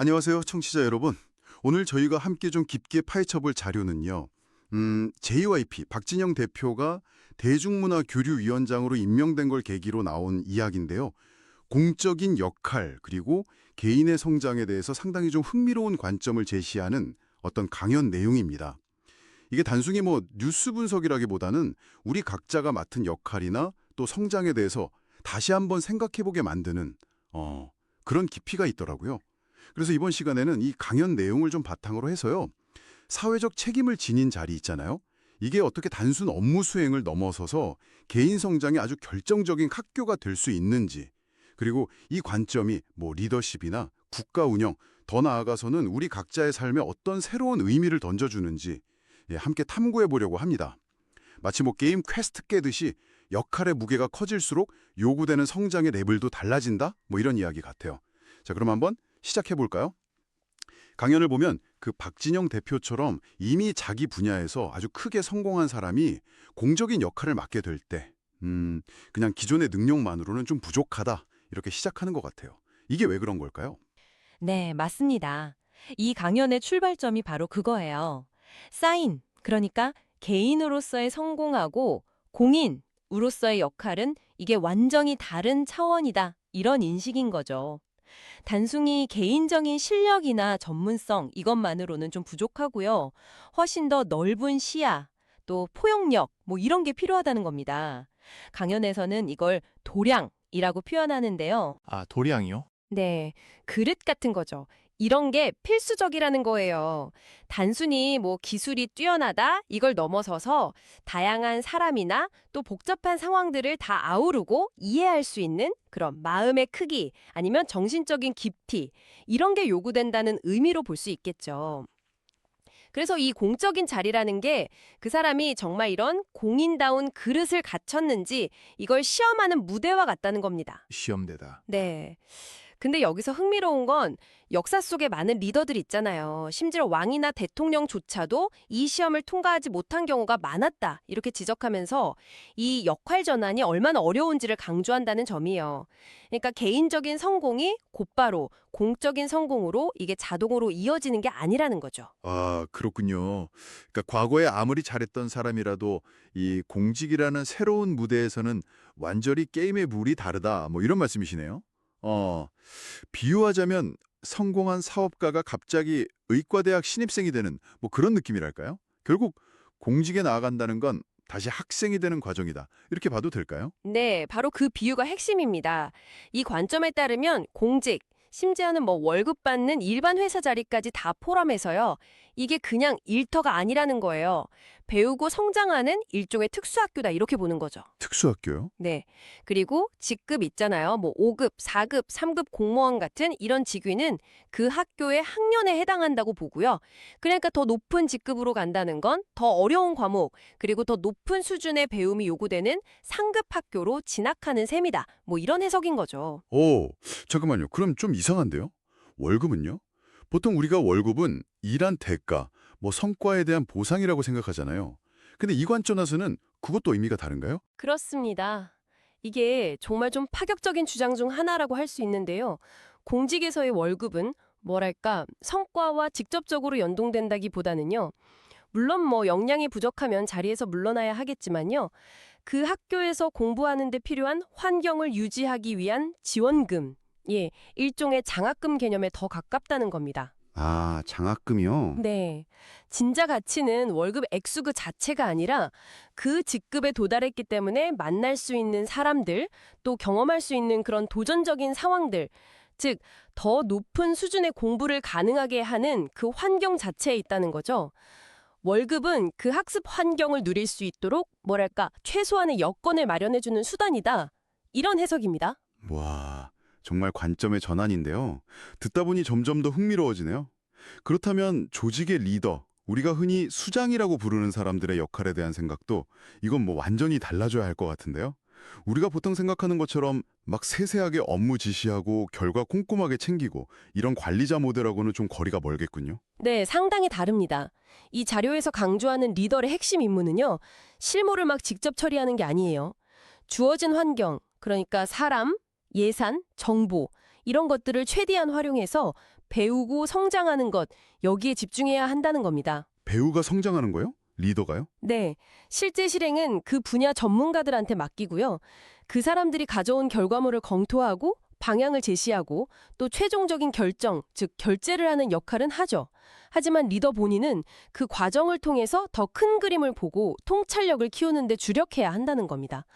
안녕하세요, 청취자 여러분. 오늘 저희가 함께 좀 깊게 파헤쳐볼 자료는요. JYP 박진영 대표가 대중문화교류위원장으로 임명된 걸 계기로 나온 이야기인데요. 공적인 역할 그리고 개인의 성장에 대해서 상당히 좀 흥미로운 관점을 제시하는 어떤 강연 내용입니다. 이게 단순히 뭐 뉴스 분석이라기보다는 우리 각자가 맡은 역할이나 또 성장에 대해서 다시 한번 생각해보게 만드는 그런 깊이가 있더라고요. 그래서 이번 시간에는 이 강연 내용을 좀 바탕으로 해서요. 사회적 책임을 지닌 자리 있잖아요. 이게 어떻게 단순 업무 수행을 넘어서서 개인 성장에 아주 결정적인 학교가 될 수 있는지, 그리고 이 관점이 뭐 리더십이나 국가 운영, 더 나아가서는 우리 각자의 삶에 어떤 새로운 의미를 던져주는지 함께 탐구해 보려고 합니다. 마치 뭐 게임 퀘스트 깨듯이 역할의 무게가 커질수록 요구되는 성장의 레벨도 달라진다? 뭐 이런 이야기 같아요. 자, 그럼 한번 시작해 볼까요? 강연을 보면 그 박진영 대표처럼 이미 자기 분야에서 아주 크게 성공한 사람이 공적인 역할을 맡게 될 때, 그냥 기존의 능력만으로는 좀 부족하다, 이렇게 시작하는 것 같아요. 이게 왜 그런 걸까요? 네, 맞습니다. 이 강연의 출발점이 바로 그거예요. 사인, 그러니까 개인으로서의 성공하고 공인으로서의 역할은 이게 완전히 다른 차원이다. 이런 인식인 거죠. 단순히 개인적인 실력이나 전문성 이것만으로는 좀 부족하고요. 훨씬 더 넓은 시야, 또 포용력 뭐 이런 게 필요하다는 겁니다. 강연에서는 이걸 도량이라고 표현하는데요. 아, 도량이요? 네, 그릇 같은 거죠. 이런 게 필수적이라는 거예요. 단순히 뭐 기술이 뛰어나다 이걸 넘어서서 다양한 사람이나 또 복잡한 상황들을 다 아우르고 이해할 수 있는 그런 마음의 크기 아니면 정신적인 깊이 이런 게 요구된다는 의미로 볼 수 있겠죠. 그래서 이 공적인 자리라는 게 그 사람이 정말 이런 공인다운 그릇을 갖췄는지 이걸 시험하는 무대와 같다는 겁니다. 시험대다. 네. 근데 여기서 흥미로운 건 역사 속에 많은 리더들 있잖아요. 심지어 왕이나 대통령조차도 이 시험을 통과하지 못한 경우가 많았다. 이렇게 지적하면서 이 역할 전환이 얼마나 어려운지를 강조한다는 점이에요. 그러니까 개인적인 성공이 곧바로 공적인 성공으로 이게 자동으로 이어지는 게 아니라는 거죠. 아, 그렇군요. 그러니까 과거에 아무리 잘했던 사람이라도 이 공직이라는 새로운 무대에서는 완전히 게임의 룰이 다르다, 뭐 이런 말씀이시네요. 비유하자면 성공한 사업가가 갑자기 의과대학 신입생이 되는 뭐 그런 느낌이랄까요? 결국 공직에 나아간다는 건 다시 학생이 되는 과정이다, 이렇게 봐도 될까요? 네, 바로 그 비유가 핵심입니다. 이 관점에 따르면 공직, 심지어는 뭐 월급 받는 일반 회사 자리까지 다 포함해서요. 이게 그냥 일터가 아니라는 거예요. 배우고 성장하는 일종의 특수학교다 이렇게 보는 거죠. 특수학교요? 네. 그리고 직급 있잖아요. 뭐 5급, 4급, 3급 공무원 같은 이런 직위는 그 학교의 학년에 해당한다고 보고요. 그러니까 더 높은 직급으로 간다는 건 더 어려운 과목, 그리고 더 높은 수준의 배움이 요구되는 상급 학교로 진학하는 셈이다. 뭐 이런 해석인 거죠. 오, 잠깐만요. 그럼 좀 이상한데요? 월급은요? 보통 우리가 월급은 일한 대가, 뭐 성과에 대한 보상이라고 생각하잖아요. 근데 이 관점에서는 그것도 의미가 다른가요? 그렇습니다. 이게 정말 좀 파격적인 주장 중 하나라고 할 수 있는데요. 공직에서의 월급은 뭐랄까 성과와 직접적으로 연동된다기보다는요. 물론 뭐 역량이 부족하면 자리에서 물러나야 하겠지만요. 그 학교에서 공부하는 데 필요한 환경을 유지하기 위한 지원금, 예, 일종의 장학금 개념에 더 가깝다는 겁니다. 아, 장학금이요? 네. 진짜 가치는 월급 액수 그 자체가 아니라 그 직급에 도달했기 때문에 만날 수 있는 사람들, 또 경험할 수 있는 그런 도전적인 상황들, 즉, 더 높은 수준의 공부를 가능하게 하는 그 환경 자체에 있다는 거죠. 월급은 그 학습 환경을 누릴 수 있도록 뭐랄까 최소한의 여건을 마련해주는 수단이다. 이런 해석입니다. 와, 정말 관점의 전환인데요. 듣다 보니 점점 더 흥미로워지네요. 그렇다면 조직의 리더, 우리가 흔히 수장이라고 부르는 사람들의 역할에 대한 생각도 이건 뭐 완전히 달라져야 할 것 같은데요. 우리가 보통 생각하는 것처럼 막 세세하게 업무 지시하고 결과 꼼꼼하게 챙기고 이런 관리자 모델하고는 좀 거리가 멀겠군요. 네, 상당히 다릅니다. 이 자료에서 강조하는 리더의 핵심 임무는요, 실무를 막 직접 처리하는 게 아니에요. 주어진 환경, 그러니까 사람, 예산, 정보, 이런 것들을 최대한 활용해서 배우고 성장하는 것, 여기에 집중해야 한다는 겁니다. 배우가 성장하는 거요? 리더가요? 네, 실제 실행은 그 분야 전문가들한테 맡기고요. 그 사람들이 가져온 결과물을 검토하고 방향을 제시하고 또 최종적인 결정, 즉 결재를 하는 역할은 하죠. 하지만 리더 본인은 그 과정을 통해서 더 큰 그림을 보고 통찰력을 키우는 데 주력해야 한다는 겁니다.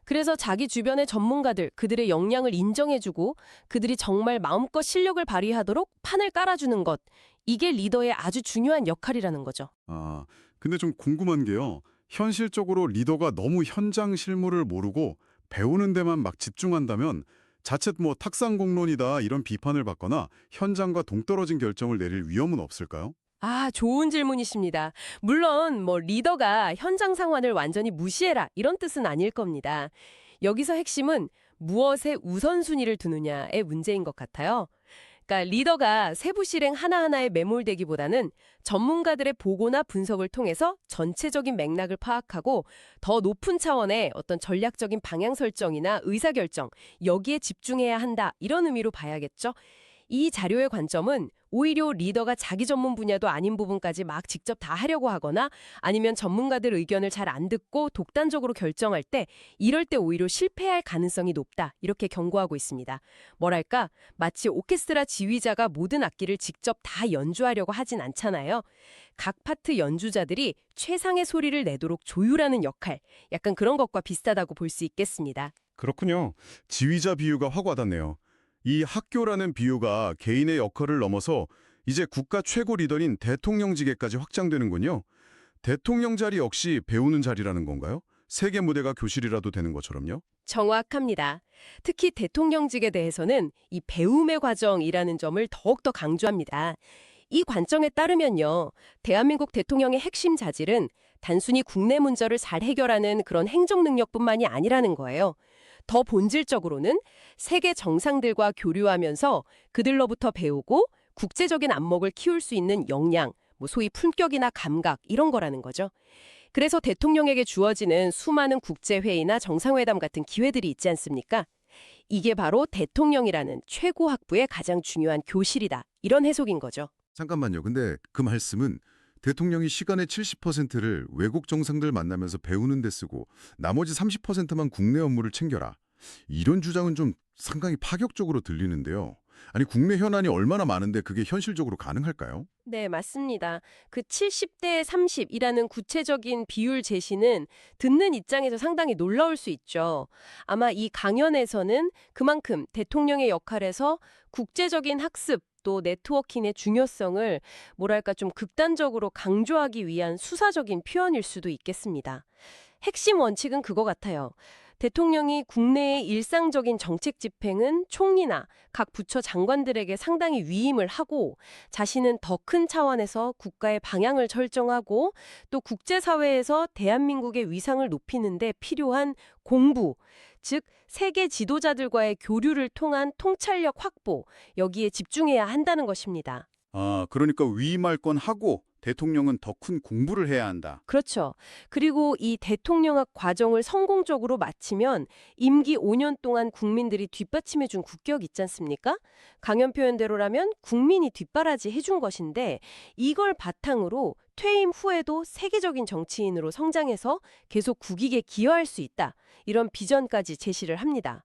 그래서 자기 주변의 전문가들, 그들의 역량을 인정해주고 그들이 정말 마음껏 실력을 발휘하도록 판을 깔아주는 것, 이게 리더의 아주 중요한 역할이라는 거죠. 아, 근데 좀 궁금한 게요. 현실적으로 리더가 너무 현장 실무를 모르고 배우는 데만 막 집중한다면 자칫 뭐 탁상공론이다 이런 비판을 받거나 현장과 동떨어진 결정을 내릴 위험은 없을까요? 아, 좋은 질문이십니다. 물론 리더가 현장 상황을 완전히 무시해라 이런 뜻은 아닐 겁니다. 여기서 핵심은 무엇에 우선순위를 두느냐의 문제인 것 같아요. 그러니까 리더가 세부 실행 하나하나에 매몰되기보다는 전문가들의 보고나 분석을 통해서 전체적인 맥락을 파악하고 더 높은 차원의 어떤 전략적인 방향 설정이나 의사결정, 여기에 집중해야 한다 이런 의미로 봐야겠죠. 이 자료의 관점은 오히려 리더가 자기 전문 분야도 아닌 부분까지 막 직접 다 하려고 하거나 아니면 전문가들 의견을 잘 안 듣고 독단적으로 결정할 때 이럴 때 오히려 실패할 가능성이 높다. 이렇게 경고하고 있습니다. 뭐랄까? 마치 오케스트라 지휘자가 모든 악기를 직접 다 연주하려고 하진 않잖아요. 각 파트 연주자들이 최상의 소리를 내도록 조율하는 역할, 약간 그런 것과 비슷하다고 볼 수 있겠습니다. 그렇군요. 지휘자 비유가 확 와닿네요. 이 학교라는 비유가 개인의 역할을 넘어서 이제 국가 최고 리더인 대통령직에까지 확장되는군요. 대통령 자리 역시 배우는 자리라는 건가요? 세계 무대가 교실이라도 되는 것처럼요? 정확합니다. 특히 대통령직에 대해서는 이 배움의 과정이라는 점을 더욱더 강조합니다. 이 관점에 따르면요, 대한민국 대통령의 핵심 자질은 단순히 국내 문제를 잘 해결하는 그런 행정 능력뿐만이 아니라는 거예요. 더 본질적으로는 세계 정상들과 교류하면서 그들로부터 배우고 국제적인 안목을 키울 수 있는 역량, 소위 품격이나 감각 이런 거라는 거죠. 그래서 대통령에게 주어지는 수많은 국제회의나 정상회담 같은 기회들이 있지 않습니까? 이게 바로 대통령이라는 최고 학부의 가장 중요한 교실이다. 이런 해석인 거죠. 잠깐만요. 근데 그 말씀은 대통령이 시간의 70%를 외국 정상들 만나면서 배우는 데 쓰고 나머지 30%만 국내 업무를 챙겨라. 이런 주장은 좀 상당히 파격적으로 들리는데요. 아니, 국내 현안이 얼마나 많은데 그게 현실적으로 가능할까요? 네, 맞습니다. 그 70대 30이라는 구체적인 비율 제시는 듣는 입장에서 상당히 놀라울 수 있죠. 아마 이 강연에서는 그만큼 대통령의 역할에서 국제적인 학습 또 네트워킹의 중요성을 뭐랄까 좀 극단적으로 강조하기 위한 수사적인 표현일 수도 있겠습니다. 핵심 원칙은 그거 같아요. 대통령이 국내의 일상적인 정책 집행은 총리나 각 부처 장관들에게 상당히 위임을 하고 자신은 더 큰 차원에서 국가의 방향을 설정하고 또 국제사회에서 대한민국의 위상을 높이는 데 필요한 공부, 즉 세계 지도자들과의 교류를 통한 통찰력 확보, 여기에 집중해야 한다는 것입니다. 아, 그러니까 위임할 건 하고 대통령은 더 큰 공부를 해야 한다. 그렇죠. 그리고 이 대통령학 과정을 성공적으로 마치면 임기 5년 동안 국민들이 뒷받침해준 국격 있지 않습니까? 강연 표현대로라면 국민이 뒷바라지 해준 것인데 이걸 바탕으로 퇴임 후에도 세계적인 정치인으로 성장해서 계속 국익에 기여할 수 있다. 이런 비전까지 제시를 합니다.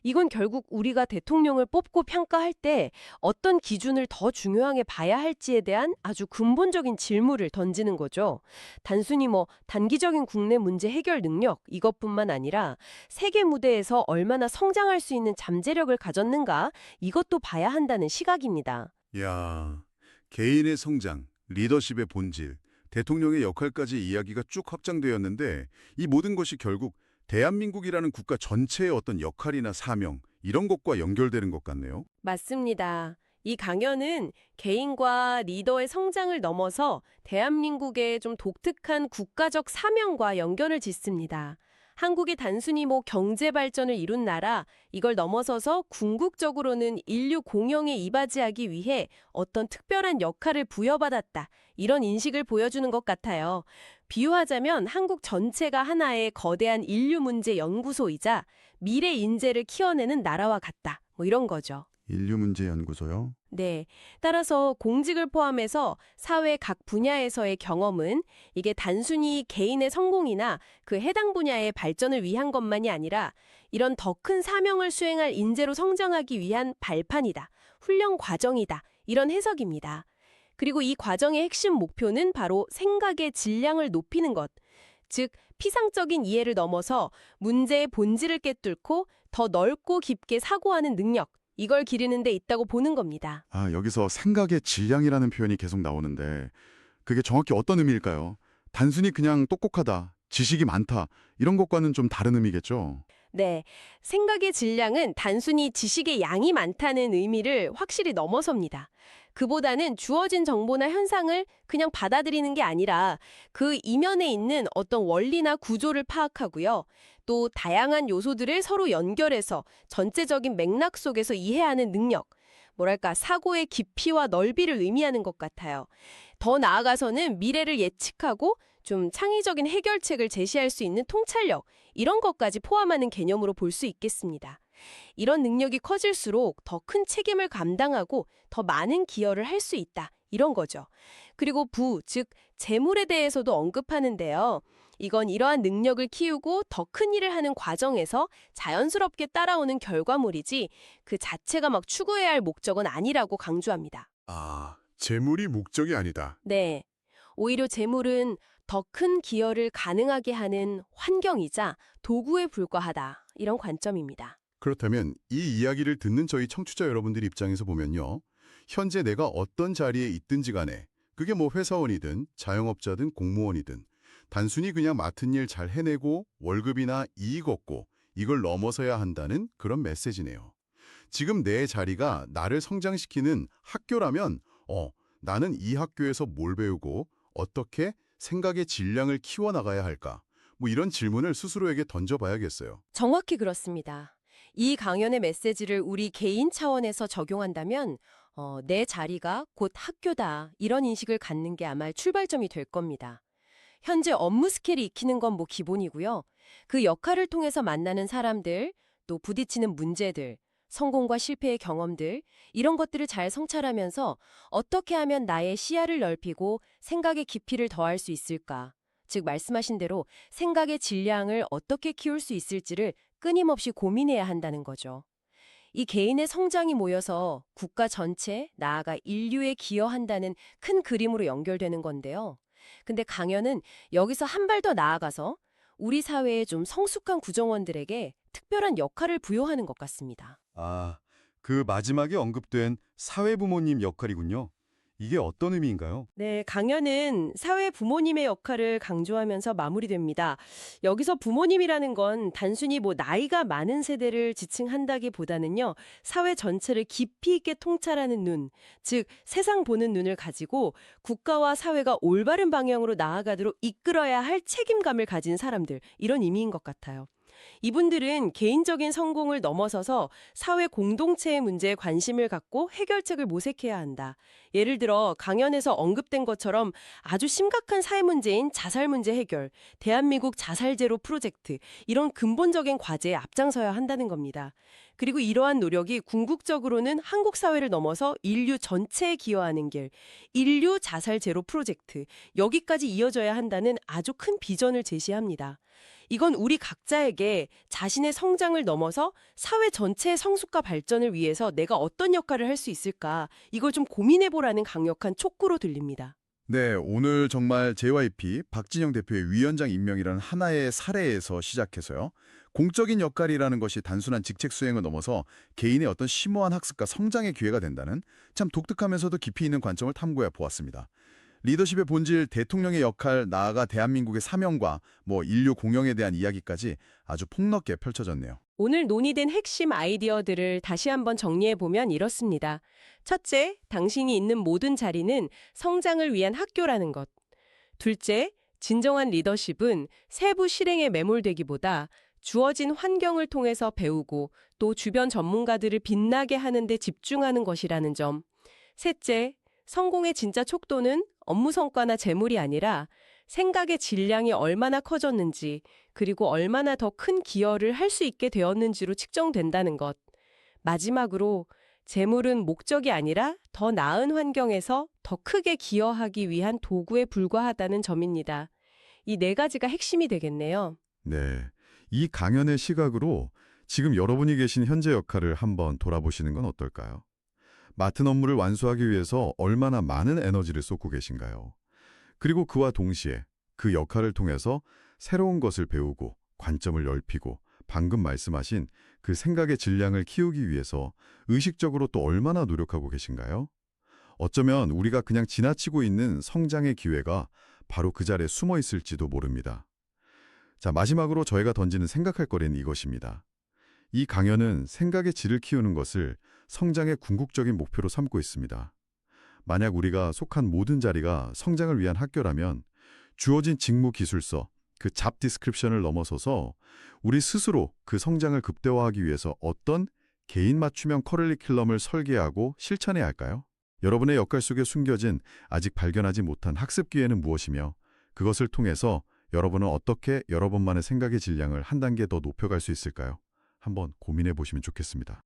이건 결국 우리가 대통령을 뽑고 평가할 때 어떤 기준을 더 중요하게 봐야 할지에 대한 아주 근본적인 질문을 던지는 거죠. 단순히 단기적인 국내 문제 해결 능력 이것뿐만 아니라 세계 무대에서 얼마나 성장할 수 있는 잠재력을 가졌는가 이것도 봐야 한다는 시각입니다. 야, 개인의 성장, 리더십의 본질, 대통령의 역할까지 이야기가 쭉 확장되었는데 이 모든 것이 결국 대한민국이라는 국가 전체의 어떤 역할이나 사명, 이런 것과 연결되는 것 같네요. 맞습니다. 이 강연은 개인과 리더의 성장을 넘어서 대한민국의 좀 독특한 국가적 사명과 연결을 짓습니다. 한국이 단순히 경제 발전을 이룬 나라, 이걸 넘어서서 궁극적으로는 인류 공영에 이바지하기 위해 어떤 특별한 역할을 부여받았다. 이런 인식을 보여주는 것 같아요. 비유하자면 한국 전체가 하나의 거대한 인류 문제 연구소이자 미래 인재를 키워내는 나라와 같다. 이런 거죠. 인류문제연구소요? 네. 따라서 공직을 포함해서 사회 각 분야에서의 경험은 이게 단순히 개인의 성공이나 그 해당 분야의 발전을 위한 것만이 아니라 이런 더 큰 사명을 수행할 인재로 성장하기 위한 발판이다. 훈련 과정이다. 이런 해석입니다. 그리고 이 과정의 핵심 목표는 바로 생각의 질량을 높이는 것. 즉, 피상적인 이해를 넘어서 문제의 본질을 꿰뚫고 더 넓고 깊게 사고하는 능력. 이걸 기르는 데 있다고 보는 겁니다. 아, 여기서 생각의 질량이라는 표현이 계속 나오는데 그게 정확히 어떤 의미일까요? 단순히 그냥 똑똑하다, 지식이 많다 이런 것과는 좀 다른 의미겠죠? 네, 생각의 질량은 단순히 지식의 양이 많다는 의미를 확실히 넘어섭니다. 그보다는 주어진 정보나 현상을 그냥 받아들이는 게 아니라 그 이면에 있는 어떤 원리나 구조를 파악하고요. 또 다양한 요소들을 서로 연결해서 전체적인 맥락 속에서 이해하는 능력. 뭐랄까, 사고의 깊이와 넓이를 의미하는 것 같아요. 더 나아가서는 미래를 예측하고 좀 창의적인 해결책을 제시할 수 있는 통찰력, 이런 것까지 포함하는 개념으로 볼 수 있겠습니다. 이런 능력이 커질수록 더 큰 책임을 감당하고 더 많은 기여를 할 수 있다. 이런 거죠. 그리고 즉 재물에 대해서도 언급하는데요. 이건 이러한 능력을 키우고 더 큰 일을 하는 과정에서 자연스럽게 따라오는 결과물이지 그 자체가 막 추구해야 할 목적은 아니라고 강조합니다. 아, 재물이 목적이 아니다. 네. 오히려 재물은 더 큰 기여를 가능하게 하는 환경이자 도구에 불과하다. 이런 관점입니다. 그렇다면 이 이야기를 듣는 저희 청취자 여러분들 입장에서 보면요. 현재 내가 어떤 자리에 있든지 간에 그게 뭐 회사원이든 자영업자든 공무원이든 단순히 그냥 맡은 일 잘 해내고 월급이나 이익 얻고 이걸 넘어서야 한다는 그런 메시지네요. 지금 내 자리가 나를 성장시키는 학교라면 나는 이 학교에서 뭘 배우고 어떻게 생각의 질량을 키워나가야 할까? 뭐 이런 질문을 스스로에게 던져봐야겠어요. 정확히 그렇습니다. 이 강연의 메시지를 우리 개인 차원에서 적용한다면 내 자리가 곧 학교다. 이런 인식을 갖는 게 아마 출발점이 될 겁니다. 현재 업무 스킬이 익히는 건 뭐 기본이고요. 그 역할을 통해서 만나는 사람들, 또 부딪히는 문제들, 성공과 실패의 경험들, 이런 것들을 잘 성찰하면서 어떻게 하면 나의 시야를 넓히고 생각의 깊이를 더할 수 있을까? 즉 말씀하신 대로 생각의 질량을 어떻게 키울 수 있을지를 끊임없이 고민해야 한다는 거죠. 이 개인의 성장이 모여서 국가 전체, 나아가 인류에 기여한다는 큰 그림으로 연결되는 건데요. 근데 강연은 여기서 한 발 더 나아가서 우리 사회의 좀 성숙한 구성원들에게 특별한 역할을 부여하는 것 같습니다. 아, 그 마지막에 언급된 사회부모님 역할이군요. 이게 어떤 의미인가요? 네, 강연은 사회 부모님의 역할을 강조하면서 마무리됩니다. 여기서 부모님이라는 건 단순히 뭐 나이가 많은 세대를 지칭한다기보다는요, 사회 전체를 깊이 있게 통찰하는 눈, 즉 세상 보는 눈을 가지고 국가와 사회가 올바른 방향으로 나아가도록 이끌어야 할 책임감을 가진 사람들, 이런 의미인 것 같아요. 이분들은 개인적인 성공을 넘어서서 사회 공동체의 문제에 관심을 갖고 해결책을 모색해야 한다. 예를 들어 강연에서 언급된 것처럼 아주 심각한 사회 문제인 자살 문제 해결, 대한민국 자살 제로 프로젝트, 이런 근본적인 과제에 앞장서야 한다는 겁니다. 그리고 이러한 노력이 궁극적으로는 한국 사회를 넘어서 인류 전체에 기여하는 길, 인류 자살 제로 프로젝트, 여기까지 이어져야 한다는 아주 큰 비전을 제시합니다. 이건 우리 각자에게 자신의 성장을 넘어서 사회 전체의 성숙과 발전을 위해서 내가 어떤 역할을 할 수 있을까, 이걸 좀 고민해보라는 강력한 촉구로 들립니다. 네, 오늘 정말 JYP 박진영 대표의 위원장 임명이라는 하나의 사례에서 시작해서요. 공적인 역할이라는 것이 단순한 직책 수행을 넘어서 개인의 어떤 심오한 학습과 성장의 기회가 된다는 참 독특하면서도 깊이 있는 관점을 탐구해 보았습니다. 리더십의 본질, 대통령의 역할, 나아가 대한민국의 사명과 인류 공영에 대한 이야기까지 아주 폭넓게 펼쳐졌네요. 오늘 논의된 핵심 아이디어들을 다시 한번 정리해보면 이렇습니다. 첫째, 당신이 있는 모든 자리는 성장을 위한 학교라는 것. 둘째, 진정한 리더십은 세부 실행에 매몰되기보다 주어진 환경을 통해서 배우고 또 주변 전문가들을 빛나게 하는 데 집중하는 것이라는 점. 셋째, 성공의 진짜 촉도는 업무 성과나 재물이 아니라 생각의 질량이 얼마나 커졌는지, 그리고 얼마나 더 큰 기여를 할 수 있게 되었는지로 측정된다는 것. 마지막으로 재물은 목적이 아니라 더 나은 환경에서 더 크게 기여하기 위한 도구에 불과하다는 점입니다. 이 네 가지가 핵심이 되겠네요. 네. 이 강연의 시각으로 지금 여러분이 계신 현재 역할을 한번 돌아보시는 건 어떨까요? 맡은 업무를 완수하기 위해서 얼마나 많은 에너지를 쏟고 계신가요? 그리고 그와 동시에 그 역할을 통해서 새로운 것을 배우고 관점을 넓히고 방금 말씀하신 그 생각의 질량을 키우기 위해서 의식적으로 또 얼마나 노력하고 계신가요? 어쩌면 우리가 그냥 지나치고 있는 성장의 기회가 바로 그 자리에 숨어 있을지도 모릅니다. 자, 마지막으로 저희가 던지는 생각할 거리는 이것입니다. 이 강연은 생각의 질을 키우는 것을 성장의 궁극적인 목표로 삼고 있습니다. 만약 우리가 속한 모든 자리가 성장을 위한 학교라면 주어진 직무 기술서, 그 잡 디스크립션을 넘어서서 우리 스스로 그 성장을 극대화하기 위해서 어떤 개인 맞춤형 커리큘럼을 설계하고 실천해야 할까요? 여러분의 역할 속에 숨겨진 아직 발견하지 못한 학습 기회는 무엇이며 그것을 통해서 여러분은 어떻게 여러분만의 생각의 질량을 한 단계 더 높여갈 수 있을까요? 한번 고민해 보시면 좋겠습니다.